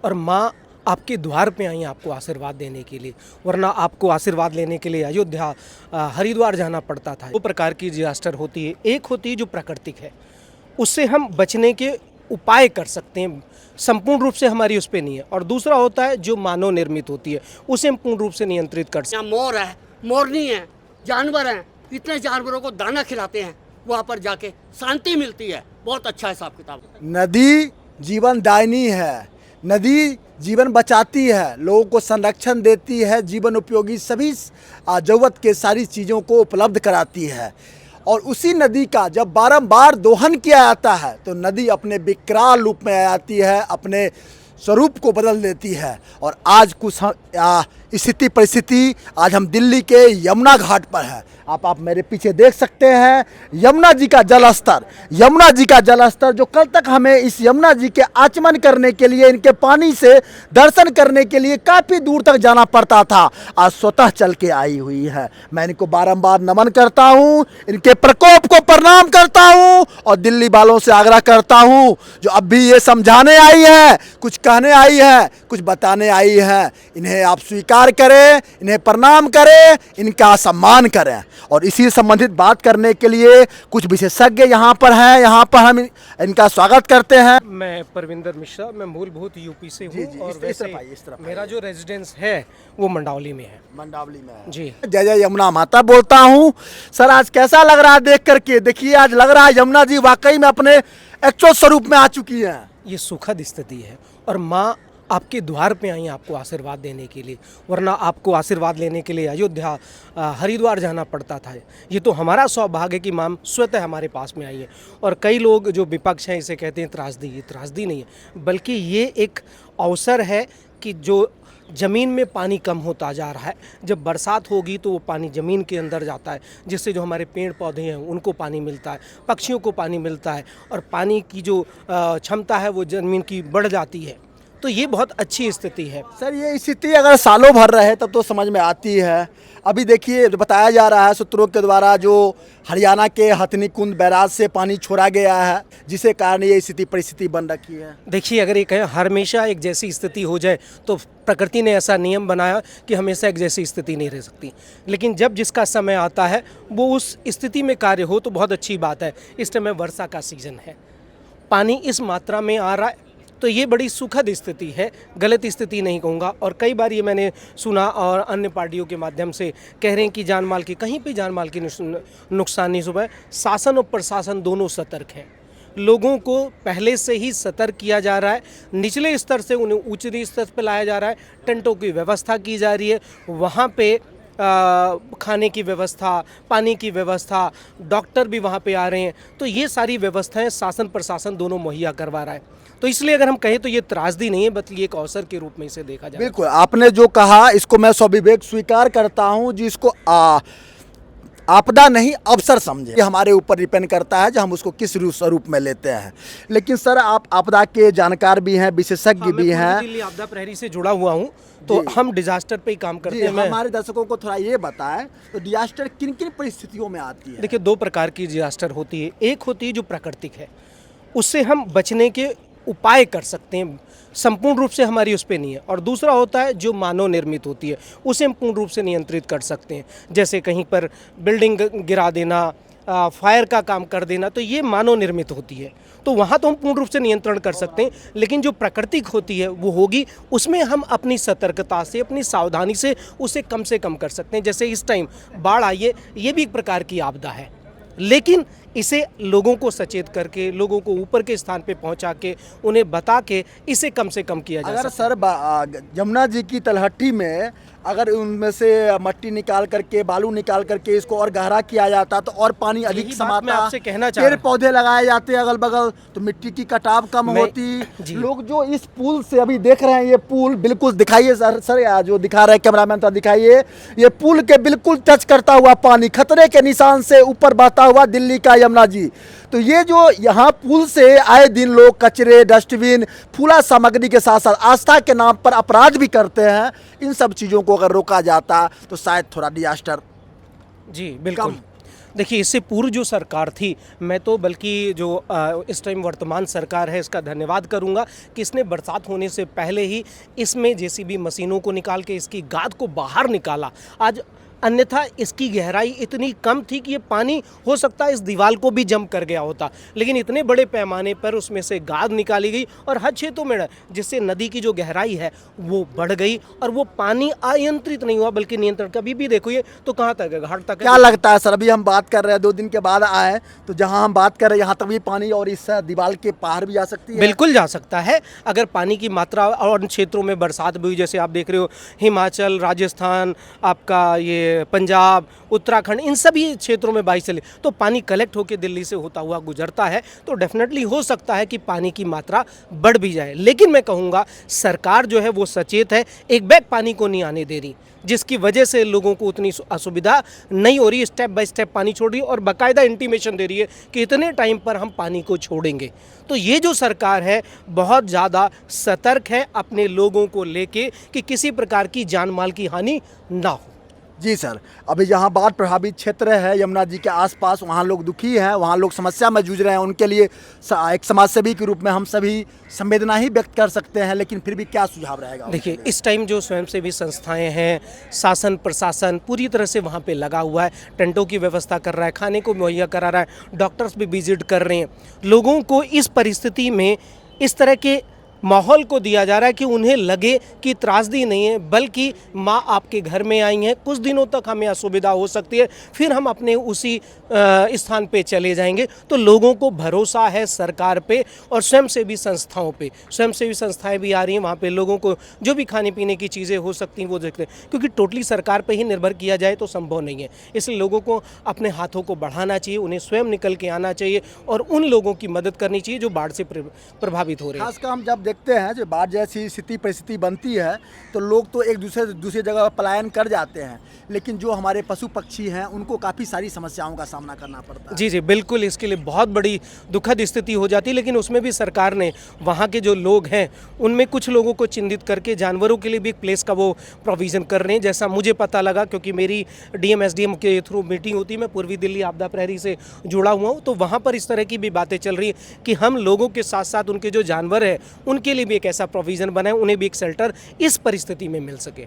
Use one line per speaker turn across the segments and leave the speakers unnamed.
और माँ आपके द्वार पे आई हैं आपको आशीर्वाद देने के लिए, वरना आपको आशीर्वाद लेने के लिए अयोध्या हरिद्वार जाना पड़ता था। दो प्रकार की डिजास्टर होती है, एक होती है जो प्राकृतिक है, उससे हम बचने के उपाय कर सकते हैं, संपूर्ण रूप से हमारी उस पर नहीं है, और दूसरा होता है जो मानव निर्मित होती है, उसे हम पूर्ण रूप से नियंत्रित कर सकते हैं।
यहाँ मोर है, मोरनी है, जानवर हैं, इतने जानवरों को दाना खिलाते हैं, वहाँ पर जाके शांति मिलती है। बहुत अच्छा हिसाब किताब।
नदी जीवन दायिनी है, नदी जीवन बचाती है, लोगों को संरक्षण देती है, जीवन उपयोगी सभी ज़रूरत के सारी चीज़ों को उपलब्ध कराती है। और उसी नदी का जब बारंबार दोहन किया जाता है तो नदी अपने विकराल रूप में आ जाती है, अपने स्वरूप को बदल देती है। और आज कुछ स्थिति परिस्थिति आज हम दिल्ली के यमुना घाट पर है। आप मेरे पीछे देख सकते हैं यमुना जी का जलस्तर, यमुना जी का जलस्तर जो कल तक हमें इस यमुना जी के आचमन करने के लिए, इनके पानी से दर्शन करने के लिए काफ़ी दूर तक जाना पड़ता था, आज स्वतः चल के आई हुई है। मैं इनको बारंबार नमन करता हूँ, इनके प्रकोप को प्रणाम करता हूँ और दिल्ली वालों से आग्रह करता हूँ जो अब भी ये समझाने आई है, कुछ कहने आई है, कुछ बताने आई है, इन्हें आप स्वीकार करें, इन्हें प्रणाम करें, इनका सम्मान करें। और इसी से संबंधित बात करने के लिए कुछ विशेषज्ञ यहाँ पर हैं, यहाँ पर हम इनका स्वागत करते हैं।
मैं परविंदर मिश्रा, मैं मूलभूत यूपी से
जी,
हूँ, और
इस तरफ
वैसे
आइए।
मेरा जो रेजिडेंस है वो मंडावली में है।
मंडावली में है।
जी।
जय जय यमुना माता बोलता हूँ। सर आज कैसा लग रहा है देख करके? देखिए आज लग रहा है यमुना जी वाकई में अपने एक्चुअल स्वरूप में आ चुकी हैं।
ये सुखद स्थिति है, और माँ आपके द्वार पे आई हैं आपको आशीर्वाद देने के लिए, वरना आपको आशीर्वाद लेने के लिए अयोध्या हरिद्वार जाना पड़ता था। ये तो हमारा सौभाग्य है कि माँ स्वतः हमारे पास में आई है। और कई लोग जो विपक्ष हैं इसे कहते हैं त्रासदी, ये त्रासदी नहीं है, बल्कि ये एक अवसर है कि जो ज़मीन में पानी कम होता जा रहा है, जब बरसात होगी तो वो पानी ज़मीन के अंदर जाता है, जिससे जो हमारे पेड़ पौधे हैं उनको पानी मिलता है, पक्षियों को पानी मिलता है, और पानी की जो क्षमता है वो ज़मीन की बढ़ जाती है। तो ये बहुत अच्छी स्थिति है।
सर ये स्थिति अगर सालों भर रहे तब तो समझ में आती है। अभी देखिए बताया जा रहा है सूत्रों के द्वारा जो हरियाणा के हथनी कुंड बैराज से पानी छोड़ा गया है, जिसके कारण ये स्थिति परिस्थिति बन रखी है।
देखिए, अगर ये कहें हमेशा एक जैसी स्थिति हो जाए तो प्रकृति ने ऐसा नियम बनाया कि हमेशा एक जैसी स्थिति नहीं रह सकती, लेकिन जब जिसका समय आता है वो उस स्थिति में कार्य हो तो बहुत अच्छी बात है। इस समय वर्षा का सीज़न है, पानी इस मात्रा में आ रहा है, तो ये बड़ी सुखद स्थिति है, गलत स्थिति नहीं कहूँगा। और कई बार ये मैंने सुना और अन्य पार्टियों के माध्यम से कह रहे हैं कि जान माल की कहीं पे जान माल की नुकसान नहीं हुआ है। शासन और प्रशासन दोनों सतर्क हैं, लोगों को पहले से ही सतर्क किया जा रहा है, निचले स्तर से उन्हें ऊंचे स्तर पर लाया जा रहा है, टेंटों की व्यवस्था की जा रही है, वहाँ पे खाने की व्यवस्था, पानी की व्यवस्था, डॉक्टर भी वहाँ पे आ रहे हैं। तो ये सारी व्यवस्थाएं शासन प्रशासन दोनों मुहैया करवा रहा है। तो इसलिए अगर हम कहें तो ये त्रासदी नहीं है, बल्कि एक अवसर के रूप में इसे देखा जाए।
बिल्कुल, आपने जो कहा इसको मैं स्वाभिवेक स्वीकार करता हूँ, जिसको आपदा नहीं अवसर समझे, ये हमारे ऊपर डिपेंड करता है जो हम उसको किस स्वरूप में लेते हैं। लेकिन सर आप आपदा के जानकार भी हैं, विशेषज्ञ भी हैं।
मैं दिल्ली आपदा प्रहरी से जुड़ा हुआ हूँ, तो हम डिजास्टर पे ही काम करते हैं।
हमारे दर्शकों को थोड़ा ये बताएं तो डिजास्टर किन किन परिस्थितियों में आती है?
देखिए, दो प्रकार की डिजास्टर होती है, एक होती है जो प्राकृतिक है, उससे हम बचने के उपाय कर सकते हैं, संपूर्ण रूप से हमारी उस पर नहीं है, और दूसरा होता है जो मानव निर्मित होती है, उसे हम पूर्ण रूप से नियंत्रित कर सकते हैं, जैसे कहीं पर बिल्डिंग गिरा देना, फायर का काम कर देना, तो ये मानव निर्मित होती है, तो वहाँ तो हम पूर्ण रूप से नियंत्रण कर सकते हैं। लेकिन जो प्राकृतिक होती है वो होगी, उसमें हम अपनी सतर्कता से, अपनी सावधानी से उसे कम से कम कर सकते हैं। जैसे इस टाइम बाढ़ आई है, ये भी एक प्रकार की आपदा है, लेकिन इसे लोगों को सचेत करके, लोगों को ऊपर के स्थान पे पहुंचा के, उन्हें बता के इसे कम से कम किया जा सकता है।
अगर सर यमुना जी की तलहटी में अगर उनमें से मट्टी निकाल करके, बालू निकाल करके इसको और गहरा किया जाता तो और पानी अधिक समाता,
आपसे कहना चाह
पेड़
रहा
पौधे लगाए जाते अगल बगल तो मिट्टी की कटाव कम होती। लोग जो इस पुल से अभी देख रहे हैं, ये पुल बिल्कुल दिखाइए सर जो दिखा रहे हैं कैमरामैन तो दिखाइए, ये पुल के बिल्कुल टच करता हुआ पानी खतरे के निशान से ऊपर बहता हुआ दिल्ली का यमुना जी। तो ये जो यहाँ पुल से आए दिन लोग कचरे, डस्टबिन, फूला सामग्री के साथ साथ आस्था के नाम पर अपराध भी करते हैं, इन सब चीज़ों को अगर रोका जाता तो शायद थोड़ा डिजास्टर
जी बिल्कुल देखिए, इससे पूर्व जो सरकार थी, मैं तो बल्कि जो इस टाइम वर्तमान सरकार है इसका धन्यवाद करूंगा कि इसने बरसात होने से पहले ही इसमें जेसीबी मशीनों को निकाल के इसकी गाद को बाहर निकाला। आज अन्यथा इसकी गहराई इतनी कम थी कि ये पानी हो सकता है इस दीवार को भी जम कर गया होता, लेकिन इतने बड़े पैमाने पर उसमें से गाद निकाली गई और हर क्षेत्रों में, जिससे नदी की जो गहराई है वो बढ़ गई और वो पानी अनियंत्रित नहीं हुआ बल्कि नियंत्रण। कभी भी देखो ये तो कहाँ तक है, घाट तक है।
क्या लगता है सर, अभी हम बात कर रहे हैं 2 दिन के बाद आए तो जहां हम बात कर रहे हैं यहाँ तक भी पानी और इस दीवार के पार भी जा सकती है?
बिल्कुल जा सकता है, अगर पानी की मात्रा और क्षेत्रों में बरसात भी हुई, जैसे आप देख रहे हो हिमाचल, राजस्थान, आपका ये पंजाब, उत्तराखंड, इन सभी क्षेत्रों में बारिश चली तो पानी कलेक्ट होकर दिल्ली से होता हुआ गुजरता है, तो डेफिनेटली हो सकता है कि पानी की मात्रा बढ़ भी जाए। लेकिन मैं कहूँगा सरकार जो है वो सचेत है, एक बैग पानी को नहीं आने दे रही, जिसकी वजह से लोगों को उतनी असुविधा नहीं हो रही। स्टेप बाय स्टेप पानी छोड़ रही है और बाकायदा इंटीमेशन दे रही है कि इतने टाइम पर हम पानी को छोड़ेंगे। तो ये जो सरकार है बहुत ज़्यादा सतर्क है अपने लोगों को लेके कि किसी प्रकार की जान माल की हानि ना हो।
जी सर, अभी जहाँ बाढ़ प्रभावित क्षेत्र है यमुना जी के आसपास, वहाँ लोग दुखी हैं, वहाँ लोग समस्या में जूझ रहे हैं। उनके लिए एक समाजसेवी के रूप में हम सभी संवेदना ही व्यक्त कर सकते हैं, लेकिन फिर भी क्या सुझाव रहेगा?
देखिए, इस टाइम जो स्वयंसेवी संस्थाएं हैं, शासन प्रशासन पूरी तरह से वहाँ पे लगा हुआ है, टेंटों की व्यवस्था कर रहा है, खाने को मुहैया करा रहा है, डॉक्टर्स भी विजिट कर रहे हैं। लोगों को इस परिस्थिति में इस तरह के माहौल को दिया जा रहा है कि उन्हें लगे कि त्रासदी नहीं है, बल्कि माँ आपके घर में आई हैं, कुछ दिनों तक हमें असुविधा हो सकती है, फिर हम अपने उसी स्थान पे चले जाएंगे। तो लोगों को भरोसा है सरकार पे और स्वयंसेवी संस्थाओं पे। स्वयंसेवी संस्थाएं भी आ रही हैं वहाँ पे, लोगों को जो भी खाने पीने की चीज़ें हो सकती हैं वो देखते हैं, क्योंकि टोटली सरकार पे ही निर्भर किया जाए तो संभव नहीं है। इसलिए लोगों को अपने हाथों को बढ़ाना चाहिए, उन्हें स्वयं निकल के आना चाहिए और उन लोगों की मदद करनी चाहिए जो बाढ़ से प्रभावित हो रहे हैं।
खासकर हम जब देखते हैं जब बाढ़ जैसी स्थिति परिस्थिति बनती है तो लोग तो एक दूसरे जगह पलायन कर जाते हैं, लेकिन जो हमारे पशु पक्षी हैं उनको काफ़ी सारी समस्याओं का सामना करना पड़ता है।
जी जी बिल्कुल, इसके लिए बहुत बड़ी दुखद स्थिति हो जाती है, लेकिन उसमें भी सरकार ने वहाँ के जो लोग हैं उनमें कुछ लोगों को चिन्हित करके जानवरों के लिए भी एक प्लेस का वो प्रोविज़न कर रहे हैं। जैसा मुझे पता लगा, क्योंकि मेरी डीएम एसडीएम के थ्रू मीटिंग होती है, मैं पूर्वी दिल्ली आपदा प्रहरी से जुड़ा हुआ हूँ, तो वहाँ पर इस तरह की भी बातें चल रही है कि हम लोगों के साथ साथ उनके जो जानवर हैं उनके लिए भी एक ऐसा प्रोविज़न बनाए, उन्हें भी एक शेल्टर इस परिस्थिति में मिल सके।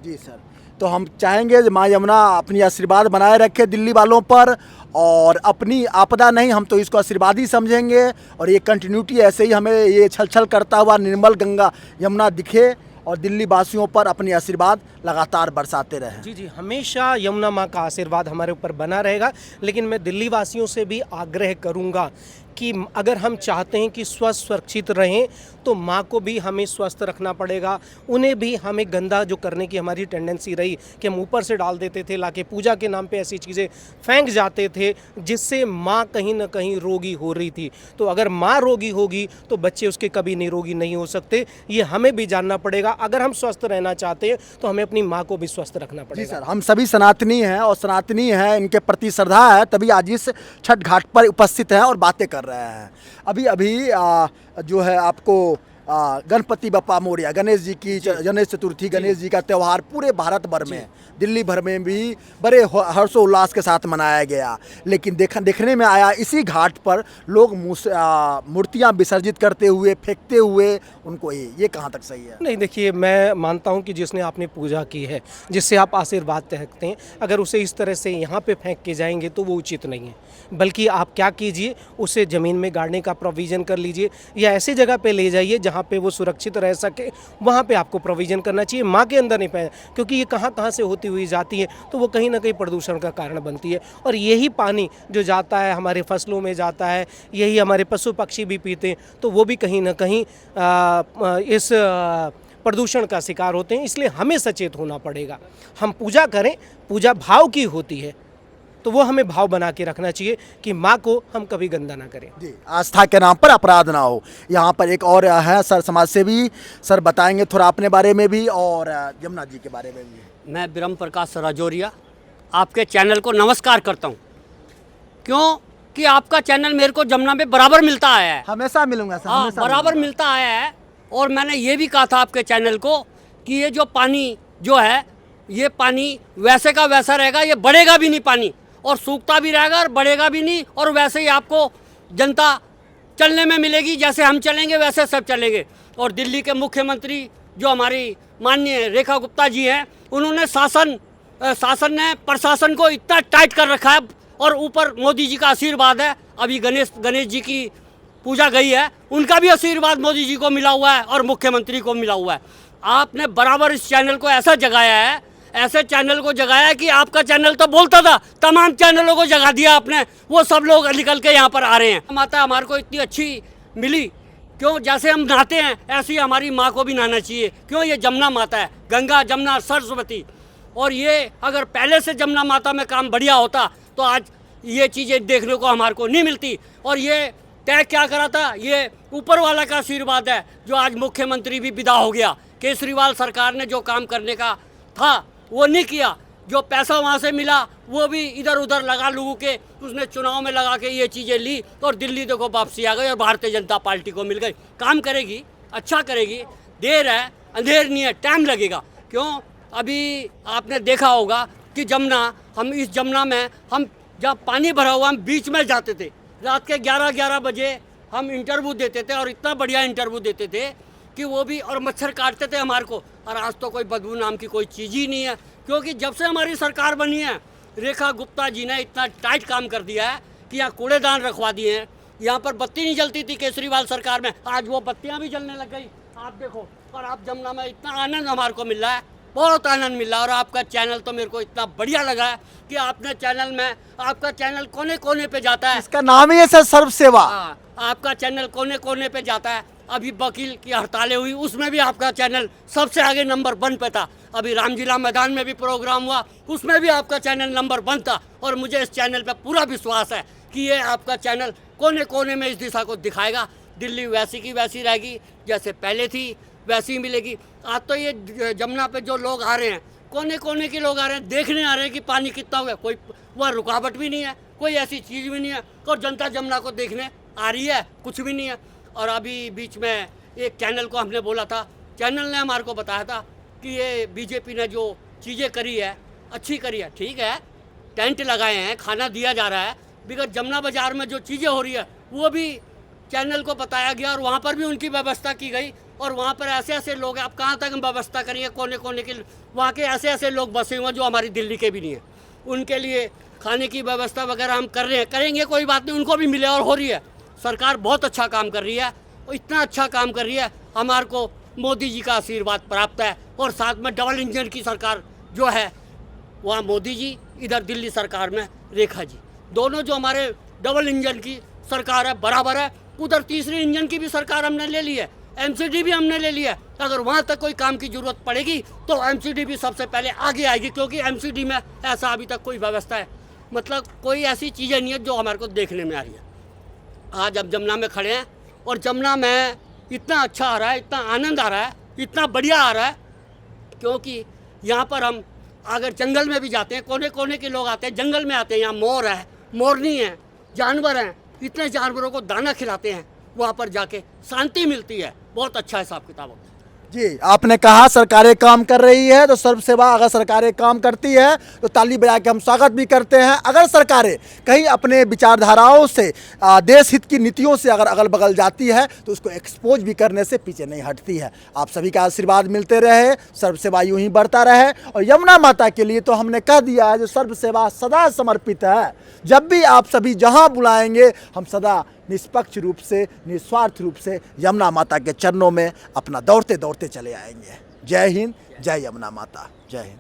जी सर, तो हम चाहेंगे माँ यमुना अपनी आशीर्वाद बनाए रखे दिल्ली वालों पर, और अपनी आपदा नहीं, हम तो इसको आशीर्वाद ही समझेंगे, और ये कंटिन्यूटी ऐसे ही हमें ये छल छल करता हुआ निर्मल गंगा यमुना दिखे और दिल्ली वासियों पर अपनी आशीर्वाद लगातार बरसाते रहें।
जी जी, हमेशा यमुना माँ का आशीर्वाद हमारे ऊपर बना रहेगा। लेकिन मैं दिल्ली वासियों से भी आग्रह करूँगा कि अगर हम चाहते हैं कि स्वस्थ सुरक्षित रहें तो माँ को भी हमें स्वस्थ रखना पड़ेगा। उन्हें भी हमें गंदा जो करने की हमारी टेंडेंसी रही कि हम ऊपर से डाल देते थे, लाके पूजा के नाम पे ऐसी चीज़ें फेंक जाते थे जिससे माँ कहीं ना कहीं रोगी हो रही थी। तो अगर माँ रोगी होगी तो बच्चे उसके कभी निरोगी नहीं हो सकते, ये हमें भी जानना पड़ेगा। अगर हम स्वस्थ रहना चाहते हैं तो हमें अपनी माँ को भी स्वस्थ रखना पड़ेगा।
जी सर, हम सभी सनातनी हैं और सनातनी हैं, इनके प्रति श्रद्धा है, तभी आज इस छठ घाट पर उपस्थित हैं और बातें कर रहे हैं। अभी जो है आपको गणपति बप्पा मोरया, गणेश जी की गणेश चतुर्थी, गणेश जी का त्यौहार पूरे भारत भर में, दिल्ली भर में भी बड़े हर्षोल्लास के साथ मनाया गया। लेकिन देखने में आया इसी घाट पर लोग मूर्तियां विसर्जित करते हुए, फेंकते हुए उनको, ये कहाँ तक सही है?
नहीं, देखिए, मैं मानता हूँ कि जिसने आपने पूजा की है, जिससे आप आशीर्वाद चाहते हैं, अगर उसे इस तरह से यहाँ पे फेंक के जाएंगे तो वो उचित नहीं है। बल्कि आप क्या कीजिए, उसे ज़मीन में गाड़ने का प्रोविज़न कर लीजिए या ऐसी जगह पे ले जाइए जहाँ पे वो सुरक्षित रह सके, वहाँ पे आपको प्रोविज़न करना चाहिए। माँ के अंदर नहीं पाए, क्योंकि ये कहाँ से होती हुई जाती है तो वो कहीं ना कहीं प्रदूषण का कारण बनती है। और यही पानी जो जाता है हमारे फसलों में जाता है, यही हमारे पशु पक्षी भी पीते हैं, तो वो भी कहीं ना कहीं इस प्रदूषण का शिकार होते हैं। इसलिए हमें सचेत होना पड़ेगा। हम पूजा करें, पूजा भाव की होती है, तो वो हमें भाव बना के रखना चाहिए कि माँ को हम कभी गंदा ना करें।
जी, आस्था के नाम पर अपराध ना हो। यहाँ पर एक और है सर, समाज सेवी सर, बताएंगे थोड़ा अपने बारे में भी और यमुना जी के बारे में भी।
मैं ब्रह्म प्रकाश राजौरिया आपके चैनल को नमस्कार करता हूँ, क्यों कि आपका चैनल मेरे को जमुना में बराबर मिलता आया है।
हमेशा मिलूंगा सर,
हाँ,
हमेशा
बराबर
मिलूंगा।
मिलता आया है। और मैंने ये भी कहा था आपके चैनल को कि ये जो पानी जो है, ये पानी वैसे का वैसा रहेगा, ये बढ़ेगा भी नहीं पानी। और सूखता भी रहेगा और बढ़ेगा भी नहीं, और वैसे ही आपको जनता चलने में मिलेगी, जैसे हम चलेंगे वैसे सब चलेंगे। और दिल्ली के मुख्यमंत्री जो हमारी माननीय रेखा गुप्ता जी हैं, उन्होंने शासन ने प्रशासन को इतना टाइट कर रखा है, और ऊपर मोदी जी का आशीर्वाद है। अभी गणेश जी की पूजा गई है, उनका भी आशीर्वाद मोदी जी को मिला हुआ है और मुख्यमंत्री को मिला हुआ है। आपने बराबर इस चैनल को ऐसा जगाया है, ऐसे चैनल को जगाया है कि आपका चैनल तो बोलता था, तमाम चैनलों को जगा दिया आपने, वो सब लोग निकल के यहाँ पर आ रहे हैं। माता हमारे को इतनी अच्छी मिली, क्यों जैसे हम नहाते हैं ऐसे ही हमारी माँ को भी नहाना चाहिए। क्यों, ये जमुना माता है, गंगा जमुना सरस्वती। और ये अगर पहले से जमुना माता में काम बढ़िया होता तो आज ये चीज़ें देखने को हमारे को नहीं मिलती। और ये तय क्या करा था, ये ऊपर वाला का आशीर्वाद है, जो आज मुख्यमंत्री भी विदा हो गया। केजरीवाल सरकार ने जो काम करने का था वो नहीं किया, जो पैसा वहाँ से मिला वो भी इधर उधर लगा लोगों के, उसने चुनाव में लगा के ये चीज़ें ली, और दिल्ली देखो वापसी आ गई और भारतीय जनता पार्टी को मिल गई। काम करेगी, अच्छा करेगी, देर है अंधेर नहीं है, टाइम लगेगा। क्यों, अभी आपने देखा होगा कि जमुना, हम इस जमुना में हम जब पानी भरा हुआ हम बीच में जाते थे, रात के 11 बजे हम इंटरव्यू देते थे, और इतना बढ़िया इंटरव्यू देते थे कि वो भी, और मच्छर काटते थे हमारे को। और आज तो कोई बदबू नाम की कोई चीज़ ही नहीं है, क्योंकि जब से हमारी सरकार बनी है, रेखा गुप्ता जी ने इतना टाइट काम कर दिया है कि यहाँ कूड़ेदान रखवा दिए हैं। यहाँ पर बत्ती नहीं जलती थी केजरीवाल सरकार में, आज वो बत्तियाँ भी जलने लग गई, आप देखो। और आप जमुना में इतना आनंद हमारे को मिल रहा है, बहुत आनंद मिल रहा है। और आपका चैनल तो मेरे को इतना बढ़िया लगा है कि आपने चैनल में, आपका चैनल कोने कोने पे जाता है।
इसका नाम ही है सर, सर्व सेवा।
हाँ, आपका चैनल कोने कोने पे जाता है। अभी वकील की हड़तालें हुई, उसमें भी आपका चैनल सबसे आगे नंबर 1 पे था। अभी रामलीला मैदान में भी प्रोग्राम हुआ, उसमें भी आपका चैनल नंबर 1 था। और मुझे इस चैनल पे पूरा विश्वास है कि ये आपका चैनल कोने कोने में इस दिशा को दिखाएगा। दिल्ली वैसी की वैसी रहेगी, जैसे पहले थी वैसी ही मिलेगी। आज तो ये जमुना पे जो लोग आ रहे हैं, कोने कोने के लोग आ रहे हैं, देखने आ रहे हैं कि पानी कितना हो गया। कोई वह रुकावट भी नहीं है, कोई ऐसी चीज़ भी नहीं है, और जनता जमुना को देखने आ रही है, कुछ भी नहीं है। और अभी बीच में एक चैनल को हमने बोला था, चैनल ने हमारे को बताया था कि ये बीजेपी ने जो चीज़ें करी है अच्छी करी है, ठीक है, टेंट लगाए हैं, खाना दिया जा रहा है, बिकॉज जमुना बाज़ार में जो चीज़ें हो रही है वो भी चैनल को बताया गया, और वहाँ पर भी उनकी व्यवस्था की गई। और वहाँ पर ऐसे ऐसे लोग हैं, आप कहाँ तक हम व्यवस्था करेंगे, कोने कोने के वहाँ के ऐसे ऐसे लोग बसे हुए हैं जो हमारी दिल्ली के भी नहीं हैं, उनके लिए खाने की व्यवस्था वगैरह हम कर रहे हैं, करेंगे, कोई बात नहीं, उनको भी मिले, और हो रही है। सरकार बहुत अच्छा काम कर रही है, और इतना अच्छा काम कर रही है, हमारे को मोदी जी का आशीर्वाद प्राप्त है। और साथ में डबल इंजन की सरकार जो है, वहाँ मोदी जी, इधर दिल्ली सरकार में रेखा जी, दोनों जो हमारे डबल इंजन की सरकार है, बराबर है। उधर तीसरी इंजन की भी सरकार हमने ले ली है, एमसीडी भी हमने ले लिया है। अगर वहाँ तक कोई काम की ज़रूरत पड़ेगी तो एमसीडी भी सबसे पहले आगे आएगी, क्योंकि एमसीडी में ऐसा अभी तक कोई व्यवस्था है, मतलब कोई ऐसी चीज़ें नहीं है जो हमारे को देखने में आ रही है। आज अब जमुना में खड़े हैं, और जमुना में इतना अच्छा आ रहा है, इतना आनंद आ रहा है, इतना बढ़िया आ रहा है, क्योंकि यहाँ पर हम अगर जंगल में भी जाते हैं, कोने कोने के लोग आते हैं, जंगल में आते हैं, यहाँ मोर है, मोरनी है, जानवर हैं, इतने जानवरों को दाना खिलाते हैं, वहाँ पर जाके शांति मिलती है। बहुत अच्छा हिसाब किताब होता है।
जी, आपने कहा सरकारें काम कर रही है तो सर्व सेवा, अगर सरकारें काम करती है तो ताली बजा के हम स्वागत भी करते हैं। अगर सरकारें कहीं अपने विचारधाराओं से, देश हित की नीतियों से अगर अगल बगल जाती है तो उसको एक्सपोज भी करने से पीछे नहीं हटती है। आप सभी का आशीर्वाद मिलते रहे, सर्व सेवा यूं ही बढ़ता रहे। और यमुना माता के लिए तो हमने कह दिया है, जो सर्व सेवा सदा समर्पित है। जब भी आप सभी जहां बुलाएंगे, हम सदा निष्पक्ष रूप से, निस्वार्थ रूप से यमुना माता के चरणों में अपना दौड़ते दौड़ते चले आएंगे। जय हिंद, जय यमुना माता, जय हिंद।